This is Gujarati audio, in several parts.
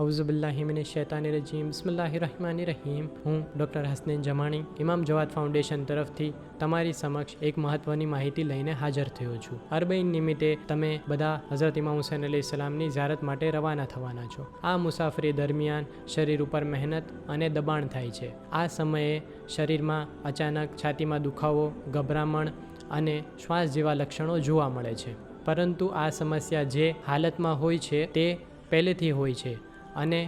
અઉઝુબિલ્લાહિમિનશ્શૈતાનિર્રજીમ બિસ્મિલ્લાહિર્રહમાનિર્રહીમ। હું ડૉક્ટર હસનૈન જમાણી ઇમામ જવાદ ફાઉન્ડેશન તરફથી તમારી સમક્ષ એક મહત્ત્વની માહિતી લઈને હાજર થયો છું। અરબઈન નિમિત્તે તમે બધા હઝરત ઇમામ હુસૈન અલૈહિસ્સલામની ઝિયારત માટે રવાના થવાના છો। આ મુસાફરી દરમિયાન શરીર ઉપર મહેનત અને દબાણ થાય છે। આ સમયે શરીરમાં અચાનક છાતીમાં દુખાવો, ગભરામણ અને શ્વાસ જેવા લક્ષણો જોવા મળે છે, પરંતુ આ સમસ્યા જે હાલતમાં હોય છે તે પહેલેથી હોય છે અને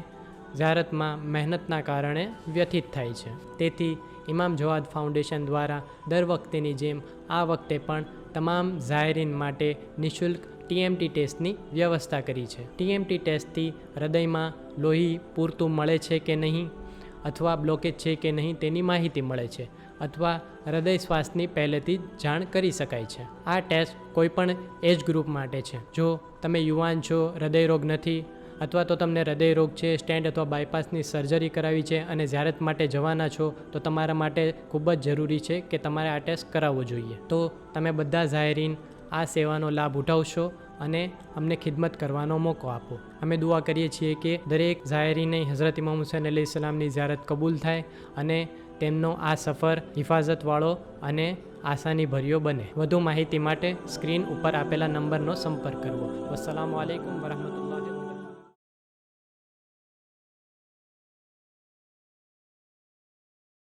ઝિયારતમાં મહેનતના કારણે વ્યથિત થાય છે। તેથી ઇમામ જવાદ ફાઉન્ડેશન દ્વારા દર વખતેની જેમ આ વખતે પણ તમામ ઝાયરીન માટે નિઃશુલ્ક TMT ટેસ્ટની વ્યવસ્થા કરી છે। TMT ટેસ્ટથી હૃદયમાં લોહી પૂરતું મળે છે કે નહીં, અથવા બ્લોકેજ છે કે નહીં તેની માહિતી મળે છે, અથવા હૃદય શ્વાસની પહેલેથી જ જાણ કરી શકાય છે। આ ટેસ્ટ કોઈપણ એજ ગ્રુપ માટે છે। જો તમે યુવાન છો, હૃદયરોગ નથી, અથવા તો તમને હૃદયરોગ છે, સ્ટેન્ટ અથવા બાયપાસની સર્જરી કરાવી છે અને ઝિયારત માટે જવાના છો, તો તમારા માટે ખૂબ જ જરૂરી છે કે તમારે આ ટેસ્ટ કરાવવો જોઈએ। તો તમે બધા ઝાયરીન આ સેવાનો લાભ ઉઠાવશો અને અમને ખિદમત કરવાનો મોકો આપો। અમે દુઆ કરીએ છીએ કે દરેક ઝાયરીને હઝરત ઇમામ હુસૈન અલૈહિસ્સલામની ઝિયારત કબૂલ થાય અને તેમનો આ સફર હિફાઝતવાળો અને આસાની ભર્યો બને। વધુ માહિતી માટે સ્ક્રીન ઉપર આપેલા નંબરનો સંપર્ક કરવો। વસ્સલામુ અલૈકુમ વરહમતુલ્લાહ।